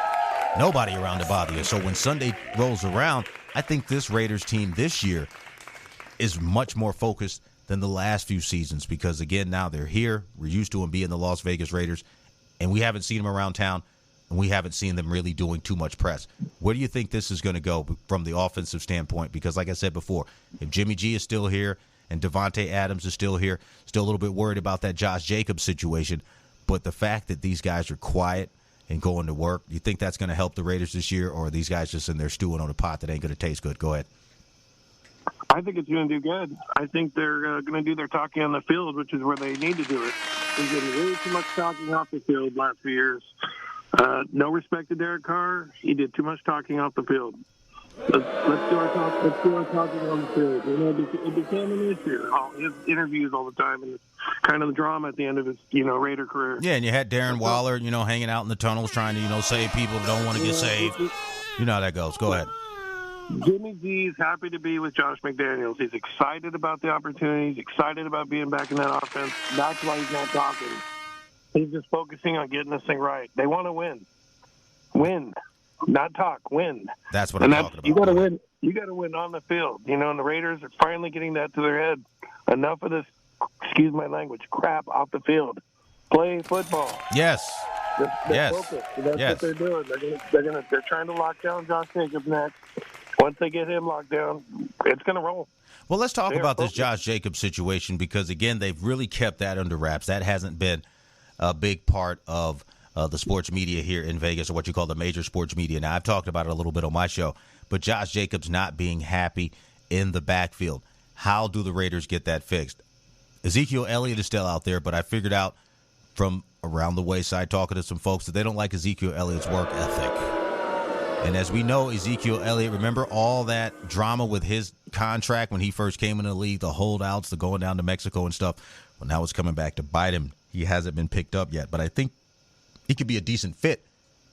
Nobody around to bother you. So when Sunday rolls around, I think this Raiders team this year is much more focused than the last few seasons because, again, now they're here. We're used to them being the Las Vegas Raiders, and we haven't seen them around town, and we haven't seen them really doing too much press. Where do you think this is going to go from the offensive standpoint? Because, like I said before, if Jimmy G is still here and Devontae Adams is still here, still a little bit worried about that Josh Jacobs situation, but the fact that these guys are quiet and going to work, you think that's going to help the Raiders this year, or are these guys just in there stewing on a pot that ain't going to taste good? Go ahead. I think it's going to do good. I think they're going to do their talking on the field, which is where they need to do it. There's been way too much talking off the field last few years. No respect to Derek Carr. He did too much talking off the field. Let's do our talking on the field. You know, it became an issue. His interviews all the time, and it's kind of the drama at the end of his, Raider career. Yeah, and you had Darren Waller, hanging out in the tunnels trying to, save people that don't want to get saved. You know how that goes. Go ahead. Jimmy G's happy to be with Josh McDaniels. He's excited about the opportunity. He's excited about being back in that offense. That's why he's not talking. He's just focusing on getting this thing right. They want to win. Win. Not talk, win. That's what I'm talking about. You got to win. You got to win on the field, and the Raiders are finally getting that to their head. Enough of this, excuse my language, crap off the field. Play football. Yes. They're focused. That's what they're doing. They're trying to lock down Josh Jacobs next. Once they get him locked down, it's going to roll. Well, let's talk about this Josh Jacobs situation because, again, they've really kept that under wraps. That hasn't been a big part of the sports media here in Vegas, or what you call the major sports media. Now, I've talked about it a little bit on my show, but Josh Jacobs not being happy in the backfield. How do the Raiders get that fixed? Ezekiel Elliott is still out there, but I figured out from around the wayside talking to some folks that they don't like Ezekiel Elliott's work ethic. And as we know, Ezekiel Elliott, remember all that drama with his contract when he first came into the league, the holdouts, the going down to Mexico and stuff. Well, now it's coming back to bite him. He hasn't been picked up yet, but I think he could be a decent fit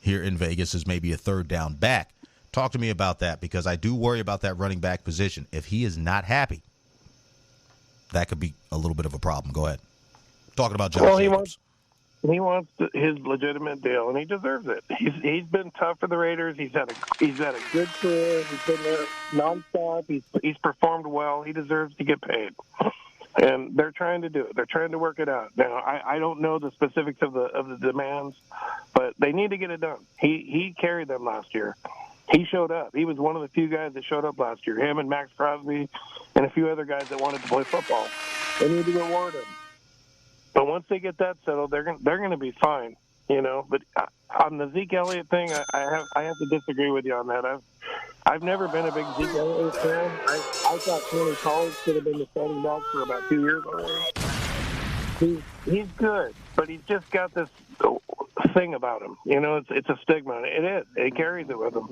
here in Vegas as maybe a third down back. Talk to me about that, because I do worry about that running back position. If he is not happy, that could be a little bit of a problem. Go ahead. Talking about Josh Jacobs. He wants his legitimate deal, and he deserves it. He's been tough for the Raiders. He's had a good career. He's been there nonstop. He's performed well. He deserves to get paid, and they're trying to do it. They're trying to work it out. Now, I don't know the specifics of the demands, but they need to get it done. He carried them last year. He showed up. He was one of the few guys that showed up last year. Him and Max Crosby and a few other guys that wanted to play football. They need to reward him. But once they get that settled, they're going to be fine, But on the Zeke Elliott thing, I have to disagree with you on that. I've never been a big Zeke Elliott fan. I thought Tony Collins should have been the starting back for about 2 years already. He's good, but he's just got this thing about him. It's a stigma. It is. It carries it with him.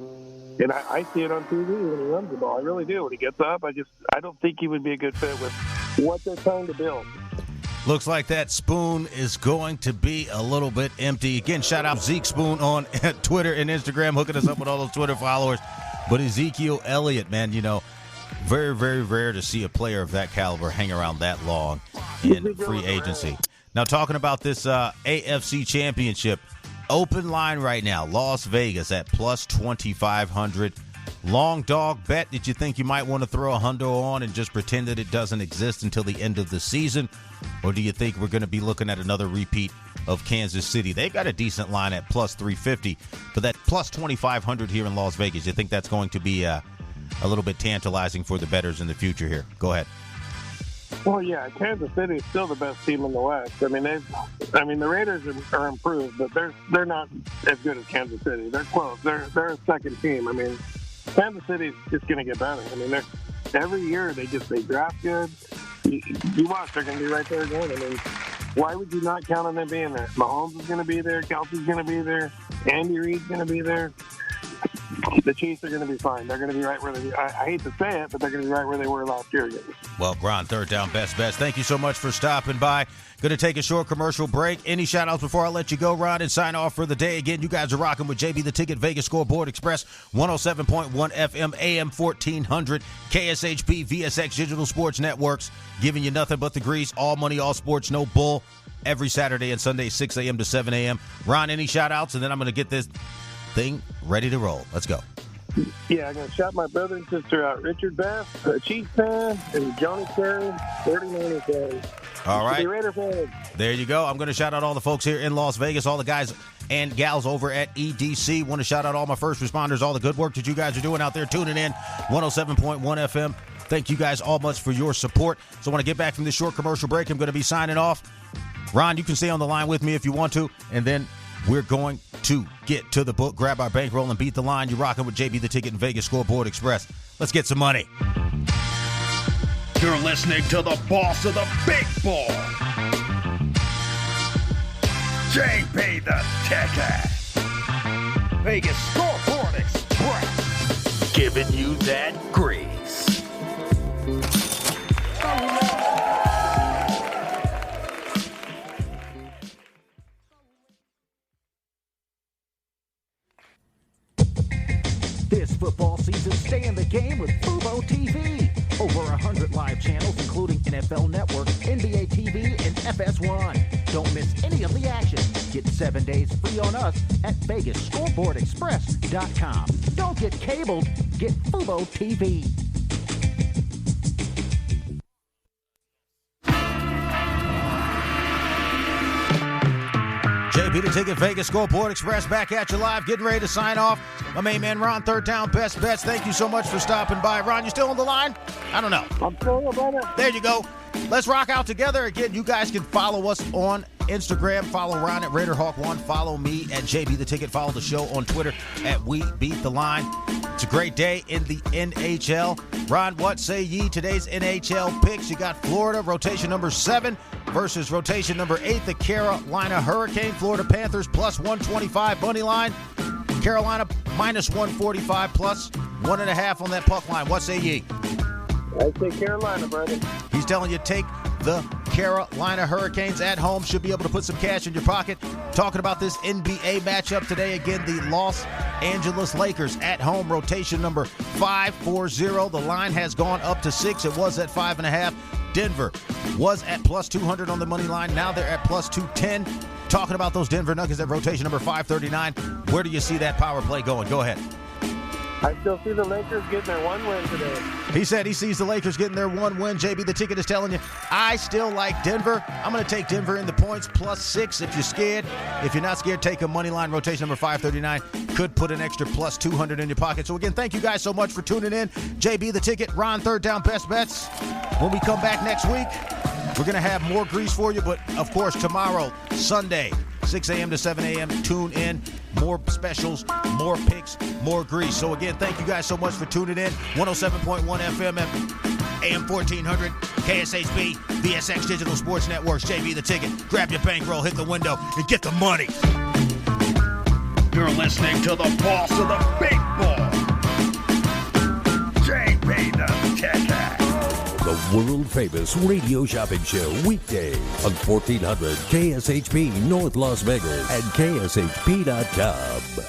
And I see it on TV when he runs the ball. I really do. When he gets up, I don't think he would be a good fit with what they're trying to build. Looks like that spoon is going to be a little bit empty. Again, shout out Zeke Spoon on Twitter and Instagram, hooking us up with all those Twitter followers. But Ezekiel Elliott, man, very, very rare to see a player of that caliber hang around that long in free agency. Now, talking about this AFC Championship, open line right now, Las Vegas at plus 2,500. Long dog bet that you think you might want to throw a hundo on and just pretend that it doesn't exist until the end of the season? Or do you think we're going to be looking at another repeat of Kansas City? They've got a decent line at plus 350, but that plus 2,500 here in Las Vegas, you think that's going to be a little bit tantalizing for the bettors in the future here? Go ahead. Well, yeah, Kansas City is still the best team in the West. I mean, the Raiders are improved, but they're not as good as Kansas City. They're close. They're a second team. I mean, Kansas City's just going to get better. I mean, every year they draft good. You watch, they're going to be right there again. I mean, why would you not count on them being there? Mahomes is going to be there. Kelsey's going to be there. Andy Reid's going to be there. The Chiefs are going to be fine. They're going to be right where they I hate to say it, but they're going to be right where they were last year again. Well, Ron, third down, best. Thank you so much for stopping by. Going to take a short commercial break. Any shout-outs before I let you go, Ron, and sign off for the day? Again, you guys are rocking with JB the Ticket, Vegas Scoreboard Express, 107.1 FM, AM 1400, KSHP, VSX Digital Sports Networks, giving you nothing but the grease, all money, all sports, no bull, every Saturday and Sunday, 6 a.m. to 7 a.m. Ron, any shout-outs? And then I'm going to get this thing ready to roll. Let's go. Yeah, I'm going to shout my brother and sister out. Richard Best, a Chiefs fan, and Johnny Terry, 39 fan. All right. Raider fan. There you go. I'm going to shout out all the folks here in Las Vegas, all the guys and gals over at EDC. Want to shout out all my first responders, all the good work that you guys are doing out there, tuning in, 107.1 FM. Thank you guys all much for your support. So I want to get back from this short commercial break. I'm going to be signing off. Ron, you can stay on the line with me if you want to, and then we're going to get to the book, grab our bankroll, and beat the line. You're rocking with JB the Ticket and Vegas Scoreboard Express. Let's get some money. You're listening to the boss of the big ball, JB the Ticket. Vegas Scoreboard Express. Giving you that grease. This football season, stay in the game with Fubo TV. Over 100 live channels, including NFL Network, NBA TV, and FS1. Don't miss any of the action. Get 7 days free on us at VegasScoreboardExpress.com. Don't get cabled, Get Fubo TV. JB the Ticket Vegas Scoreboard Express back at you live, getting ready to sign off. My main man Ron, third down, best bets. Thank you so much for stopping by. Ron, you still on the line? I don't know. I'm still here, brother. There you go. Let's rock out together. Again, you guys can follow us on Instagram. Follow Ron at RaiderHawk1. Follow me at JB the Ticket. Follow the show on Twitter at We Beat the Line. It's a great day in the NHL. Ron, what say ye? Today's NHL picks. You got Florida, rotation number 7 versus rotation number 8, the Carolina Hurricane. Florida Panthers plus 125 money line. Carolina minus 145 plus 1.5 on that puck line. What say ye? I say Carolina, brother. He's telling you take the Carolina Hurricanes at home. Should be able to put some cash in your pocket. Talking about this NBA matchup today. Again, the Los Angeles Lakers at home. Rotation number 540. The line has gone up to 6. It was at 5.5. Denver was at plus 200 on the money line. Now they're at plus 210. Talking about those Denver Nuggets at rotation number 539. Where do you see that power play going? Go ahead. I still see the Lakers getting their 1 win today. He said he sees the Lakers getting their 1 win. JB, the Ticket is telling you, I still like Denver. I'm going to take Denver in the points, plus 6 if you're scared. If you're not scared, take a money line. Rotation number 539 could put an extra plus 200 in your pocket. So, again, thank you guys so much for tuning in. JB, the Ticket, Ron, third down, best bets. When we come back next week, we're going to have more grease for you. But, of course, tomorrow, Sunday, 6 a.m. to 7 a.m., tune in. More specials, more picks, more grease. So, again, thank you guys so much for tuning in. 107.1 FM at AM 1400, KSHP, VSX Digital Sports Networks, JB the Ticket. Grab your bankroll, hit the window, and get the money. You're listening to the boss of the big ball, JB the Ticket. The world-famous radio shopping show, weekdays on 1400 KSHP North Las Vegas and KSHP.com.